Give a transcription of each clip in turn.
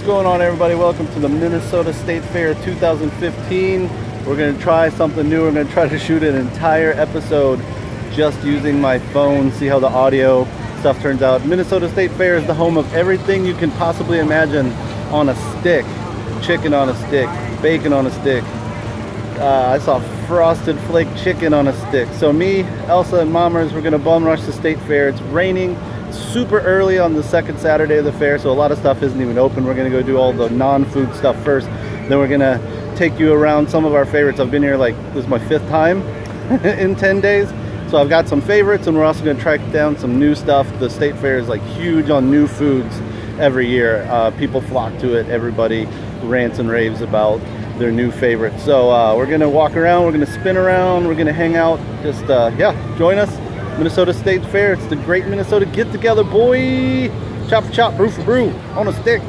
What's going on, everybody? Welcome to the Minnesota State Fair 2015. We're going to try something new. We're going to try to shoot an entire episode just using my phone, see how the audio stuff turns out. Minnesota State Fair is the home of everything you can possibly imagine on a stick. Chicken on a stick, bacon on a stick. I saw frosted flake chicken on a stick. So me, Elsa, and Mommers, we're going to bum rush the State Fair. It's raining super early on the second Saturday of the fair, so a lot of stuff isn't even open. We're going to go do all the non-food stuff first. Then we're going to take you around some of our favorites. I've been here like, this is my 5th time in 10 days. So I've got some favorites, and we're also going to track down some new stuff. The State Fair is like huge on new foods every year. People flock to it. Everybody rants and raves about their new favorites. So we're going to walk around, we're going to spin around, we're going to hang out. Just, yeah, join us. Minnesota State Fair. It's the great Minnesota get together, boy. Chop for chop, brew for brew, on a stick.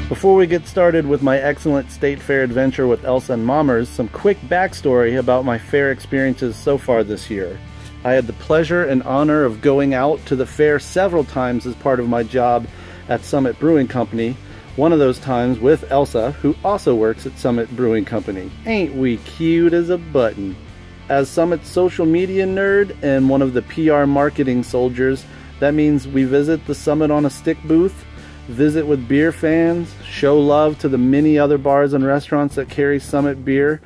Before we get started with my excellent State Fair adventure with Elsa and Mommers, some quick backstory about my fair experiences so far this year. I had the pleasure and honor of going out to the fair several times as part of my job at Summit Brewing Company. One of those times with Elsa, who also works at Summit Brewing Company. Ain't we cute as a button? As Summit's social media nerd and one of the PR marketing soldiers, that means we visit the Summit on a Stick booth, visit with beer fans, show love to the many other bars and restaurants that carry Summit beer.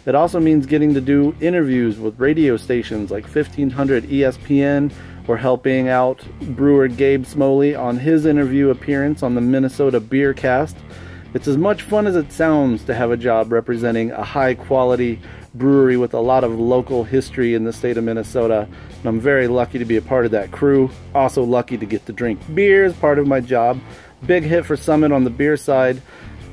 It also means getting to do interviews with radio stations like 1500 ESPN, or helping out brewer Gabe Smoley on his interview appearance on the Minnesota Beer Cast. It's as much fun as it sounds to have a job representing a high quality brewery with a lot of local history in the state of Minnesota, and I'm very lucky to be a part of that crew. Also lucky to get to drink beer as part of my job. Big hit for Summit on the beer side.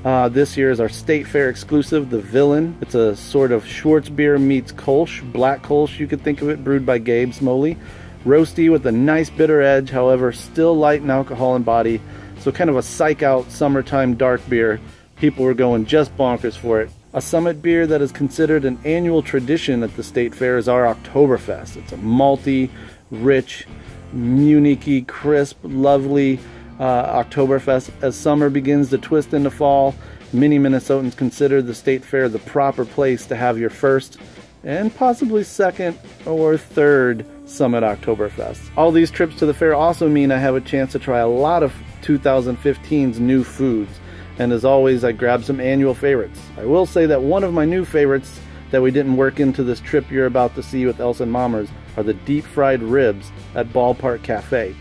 This year is our State Fair exclusive, the Villain. It's a sort of Schwartz beer meets Kolsch, black Kolsch you could think of it, brewed by Gabe Smoley. Roasty with a nice bitter edge, however still light in alcohol and body. So kind of a psych out summertime dark beer. People were going just bonkers for it. A Summit beer that is considered an annual tradition at the State Fair is our Oktoberfest. It's a malty, rich, Munich-y, crisp, lovely Oktoberfest. As summer begins to twist into fall, many Minnesotans consider the State Fair the proper place to have your first and possibly second or third Summit Oktoberfest. All these trips to the fair also mean I have a chance to try a lot of 2015's new foods, and as always I grab some annual favorites. I will say that one of my new favorites that we didn't work into this trip you're about to see with Elsa and Mommers are the deep fried ribs at Ballpark Cafe.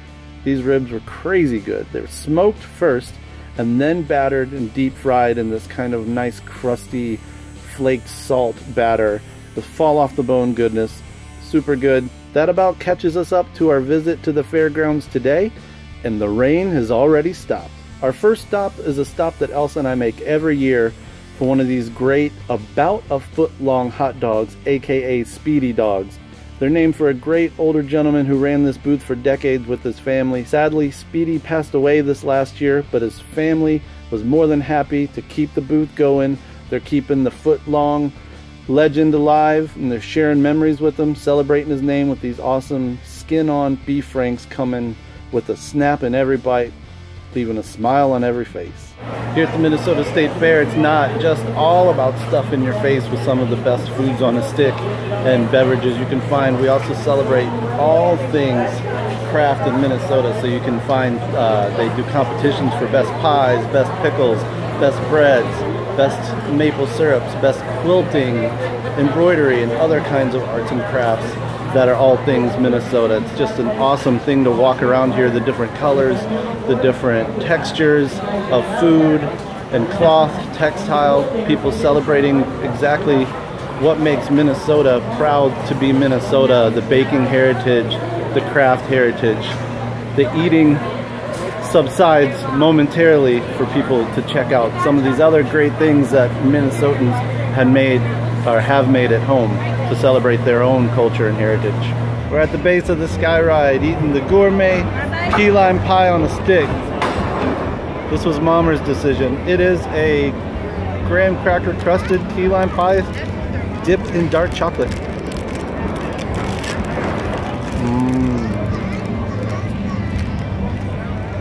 These ribs were crazy good. They were smoked first and then battered and deep fried in this kind of nice crusty flaked salt batter with fall off the bone goodness. Super good. That about catches us up to our visit to the fairgrounds today, and the rain has already stopped. Our first stop is a stop that Elsa and I make every year for one of these great about a foot long hot dogs, aka Speedy Dogs. They're named for a great older gentleman who ran this booth for decades with his family. Sadly, Speedy passed away this last year, but his family was more than happy to keep the booth going. They're keeping the foot-long legend alive, and they're sharing memories with him, celebrating his name with these awesome skin-on beef franks coming with a snap in every bite, leaving a smile on every face. Here at the Minnesota State Fair, it's not just all about stuffing your face with some of the best foods on a stick and beverages you can find. We also celebrate all things craft in Minnesota, so you can find, they do competitions for best pies, best pickles, best breads, best maple syrups, best quilting, embroidery, and other kinds of arts and crafts that are all things Minnesota. It's just an awesome thing to walk around here, the different colors, the different textures of food and cloth, textile, people celebrating exactly what makes Minnesota proud to be Minnesota, the baking heritage, the craft heritage. The eating subsides momentarily for people to check out some of these other great things that Minnesotans had made or have made at home to celebrate their own culture and heritage. We're at the base of the Sky Ride eating the Gourmet key lime pie on a stick. This was Mommers' decision. It is a graham cracker crusted key lime pie dipped in dark chocolate.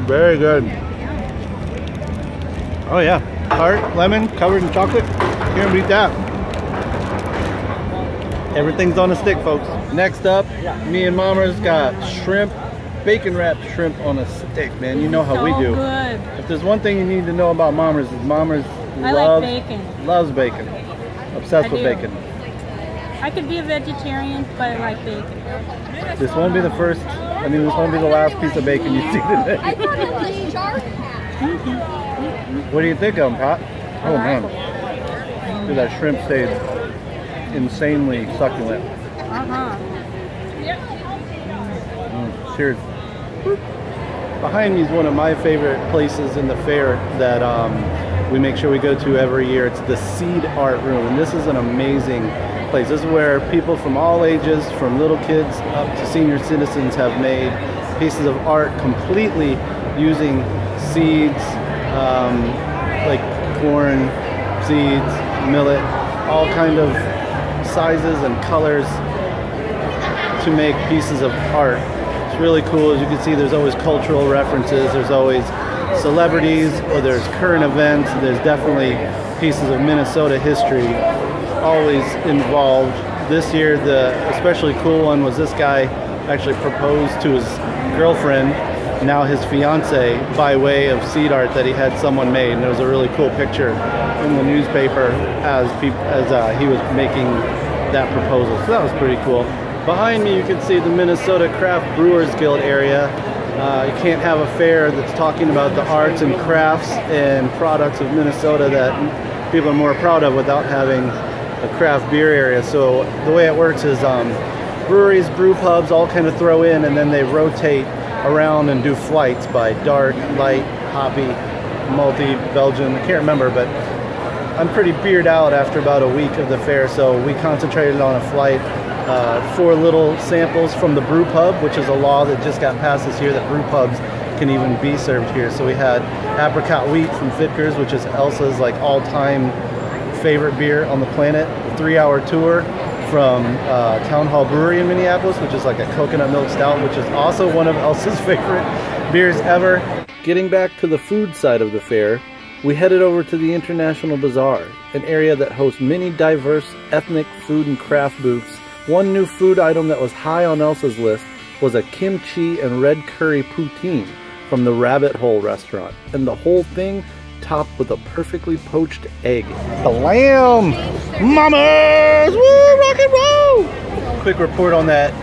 Very good. Oh yeah, tart, lemon, covered in chocolate. Can't beat that. Everything's on a stick, folks. Next up, me and Mommers got shrimp, bacon wrapped shrimp on a stick, man. You know how we do. Good. If there's one thing you need to know about Mommers is Mommers loves bacon. Obsessed with bacon. I could be a vegetarian, but I like bacon. This won't be the first, I mean, this won't be the last piece of bacon you see today. I thought it was shark. What do you think of them, Pat? Oh man. Dude, that shrimp stayed insanely succulent. Cheers. Behind me is one of my favorite places in the fair that we make sure we go to every year. It's the Seed Art Room, and this is an amazing place. This is where people from all ages, from little kids up to senior citizens, have made pieces of art completely using seeds, like corn, seeds, millet, all kind of sizes and colors to make pieces of art. It's really cool. As you can see, there's always cultural references, there's always celebrities, or there's current events. There's definitely pieces of Minnesota history always involved. This year, the especially cool one was this guy actually proposed to his girlfriend, now his fiance, by way of seed art that he had someone made. And there was a really cool picture in the newspaper as he was making that proposal. So that was pretty cool. Behind me, you can see the Minnesota Craft Brewers Guild area. You can't have a fair that's talking about the arts and crafts and products of Minnesota that people are more proud of without having a craft beer area. So the way it works is breweries, brew pubs all kind of throw in, and then they rotate around and do flights by dark, light, hoppy, malty, Belgian. I can't remember, but I'm pretty beered out after about a week of the fair, so we concentrated on a flight. 4 little samples from the brew pub, which is a law that just got passed this year that brew pubs can even be served here. So we had apricot wheat from Fitkers, which is Elsa's like all-time favorite beer on the planet. A 3-hour tour from Town Hall Brewery in Minneapolis, which is like a coconut milk stout, which is also one of Elsa's favorite beers ever. Getting back to the food side of the fair, we headed over to the International Bazaar, an area that hosts many diverse ethnic food and craft booths. One new food item that was high on Elsa's list was a kimchi and red curry poutine from the Rabbit Hole restaurant, and the whole thing topped with a perfectly poached egg. The lamb! Mamas! Woo! Rock and roll! Quick report on that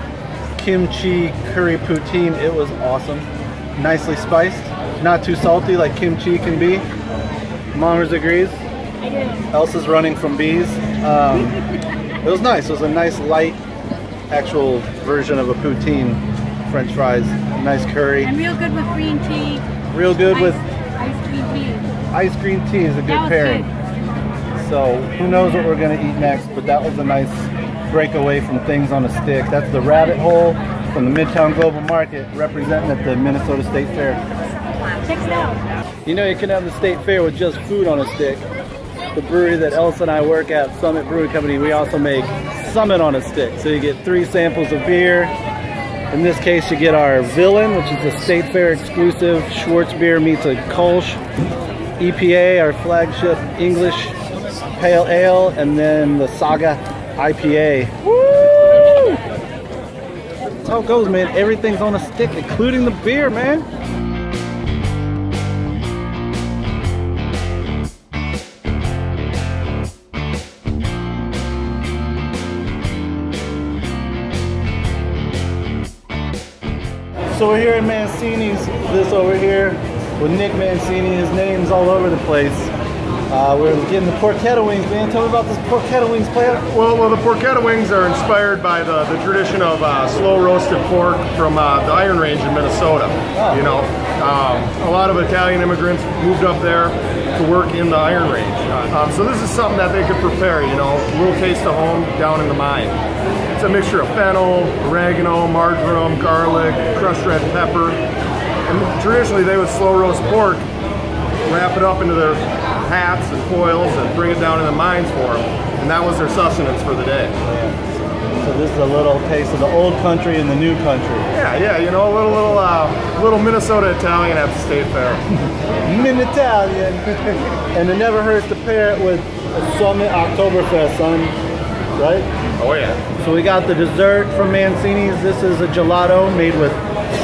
kimchi curry poutine. It was awesome. Nicely spiced. Not too salty like kimchi can be. Mommers agrees. I do. Elsa's running from bees. It was nice. It was a nice light actual version of a poutine. French fries, nice curry. And real good with green tea. Real good with ice cream tea. Ice cream tea is a good pairing. Good. So who knows what we're going to eat next, but that was a nice breakaway from things on a stick. That's the Rabbit Hole from the Midtown Global Market, representing at the Minnesota State Fair. Check it out. You know you can have the State Fair with just food on a stick. The brewery that Elsa and I work at, Summit Brewing Company, we also make Summit on a stick. So you get 3 samples of beer. In this case, you get our Villain, which is a State Fair exclusive Schwartz beer meets a Kolsch. EPA, our flagship English Pale Ale, and then the Saga IPA. Woo! That's how it goes, man. Everything's on a stick, including the beer, man. So we're here at Mancini's, this over here, with Nick Mancini. His name's all over the place. We're getting the Porchetta Wings, man. Tell me about this Porchetta Wings player. Well, the Porchetta Wings are inspired by the tradition of slow roasted pork from the Iron Range in Minnesota. Oh. You know, A lot of Italian immigrants moved up there to work in the iron range. So this is something that they could prepare, you know, a little taste of home down in the mine. It's a mixture of fennel, oregano, marjoram, garlic, crushed red pepper. And traditionally they would slow roast pork, wrap it up into their hats and foils and bring it down in the mines for them. And that was their sustenance for the day. So this is a little taste of the old country and the new country. Yeah, you know, a little Minnesota Italian at the state fair. Min-Italian. And it never hurts to pair it with a Summit Oktoberfest, son. Right? Oh yeah. So we got the dessert from Mancini's. This is a gelato made with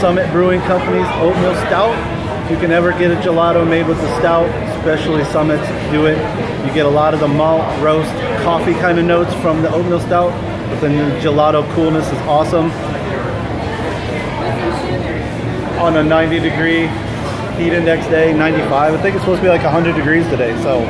Summit Brewing Company's oatmeal stout. If you can ever get a gelato made with the stout, especially Summit's, do it. You get a lot of the malt, roast, coffee kind of notes from the oatmeal stout. But then the gelato coolness is awesome. On a 90-degree heat index day, 95. I think it's supposed to be like 100 degrees today. So,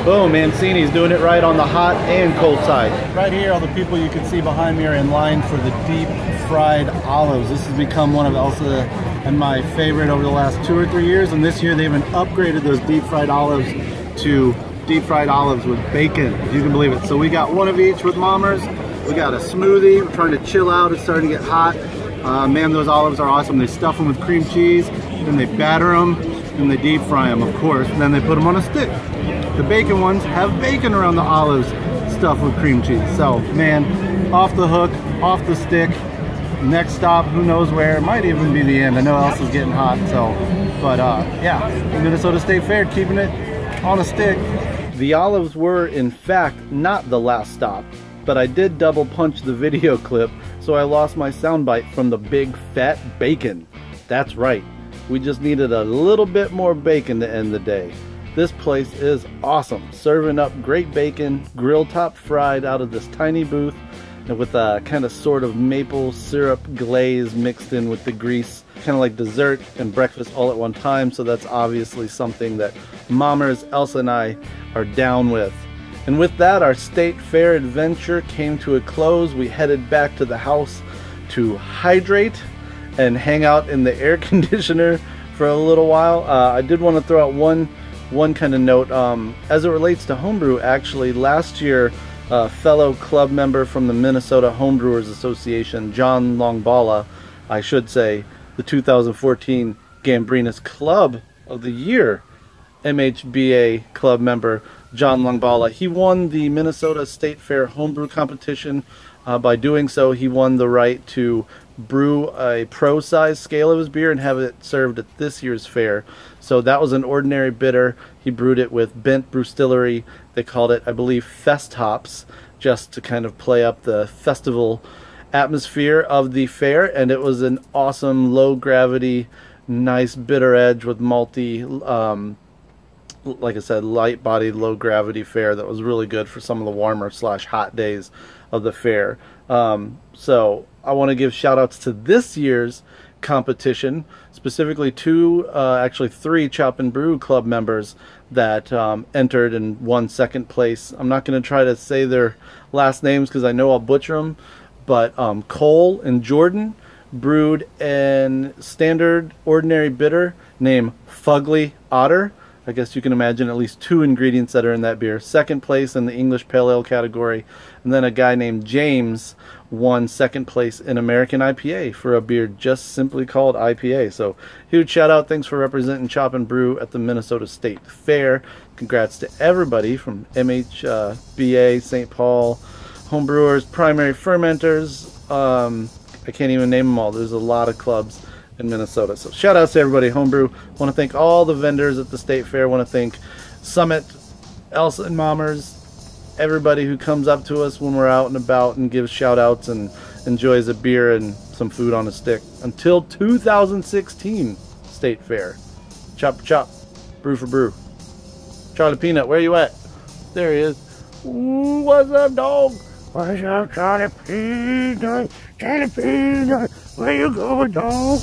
boom, Mancini's doing it right on the hot and cold side. Right here, all the people you can see behind me are in line for the deep fried olives. This has become one of Elsa and my favorite over the last 2 or 3 years. And this year, they even upgraded those deep fried olives to deep fried olives with bacon, if you can believe it. So we got one of each with Mommers. We got a smoothie. We're trying to chill out. It's starting to get hot. Man, those olives are awesome. They stuff them with cream cheese, then they batter them, and they deep fry them, of course. And then they put them on a stick. The bacon ones have bacon around the olives stuffed with cream cheese. So, man, off the hook, off the stick. Next stop, who knows where. It might even be the end. I know Elsa's getting hot, so. But, yeah, Minnesota State Fair, keeping it on a stick. The olives were, in fact, not the last stop, but I did double punch the video clip, so I lost my soundbite from the big fat bacon. That's right, we just needed a little bit more bacon to end the day. This place is awesome, serving up great bacon, grill top fried out of this tiny booth, and with a kind of sort of maple syrup glaze mixed in with the grease. Kind of like dessert and breakfast all at one time, so that's obviously something that Mommers, Elsa, and I are down with. And with that, our state fair adventure came to a close. We headed back to the house to hydrate and hang out in the air conditioner for a little while. I did want to throw out one kind of note as it relates to homebrew. Actually, last year, a fellow club member from the Minnesota Homebrewers Association, John Longbala, I should say, the 2014 Gambrinus Club of the Year MHBA club member, John Longbala. He won the Minnesota State Fair Homebrew Competition. By doing so, he won the right to brew a pro-size scale of his beer and have it served at this year's fair. So that was an ordinary bitter. He brewed it with bent brewstillery. They called it, I believe, fest hops, just to kind of play up the festival atmosphere of the fair. And it was an awesome, low-gravity, nice bitter edge with malty, like I said, light-bodied, low-gravity fare that was really good for some of the warmer / hot days of the fair. So I want to give shout-outs to this year's competition, specifically two, actually 3 Chop and Brew club members that entered and won second place. I'm not going to try to say their last names because I know I'll butcher them, but Cole and Jordan brewed an standard ordinary bitter named Fugly Otter. I guess you can imagine at least 2 ingredients that are in that beer. Second place in the English Pale Ale category. And then a guy named James won second place in American IPA for a beer just simply called IPA. So huge shout out. Thanks for representing Chop and Brew at the Minnesota State Fair. Congrats to everybody from MHBA, St. Paul, Homebrewers, Primary Fermenters. I can't even name them all. There's a lot of clubs in Minnesota. So shout outs to everybody, Homebrew. Want to thank all the vendors at the State Fair. Want to thank Summit, Elsa and Mommers, everybody who comes up to us when we're out and about and gives shout outs and enjoys a beer and some food on a stick. Until 2016 State Fair. Chop for chop, brew for brew. Charlie Peanut, where you at? There he is. Ooh, what's up, dog? What's up, Charlie Peanut? Charlie Peanut, where you going, dog?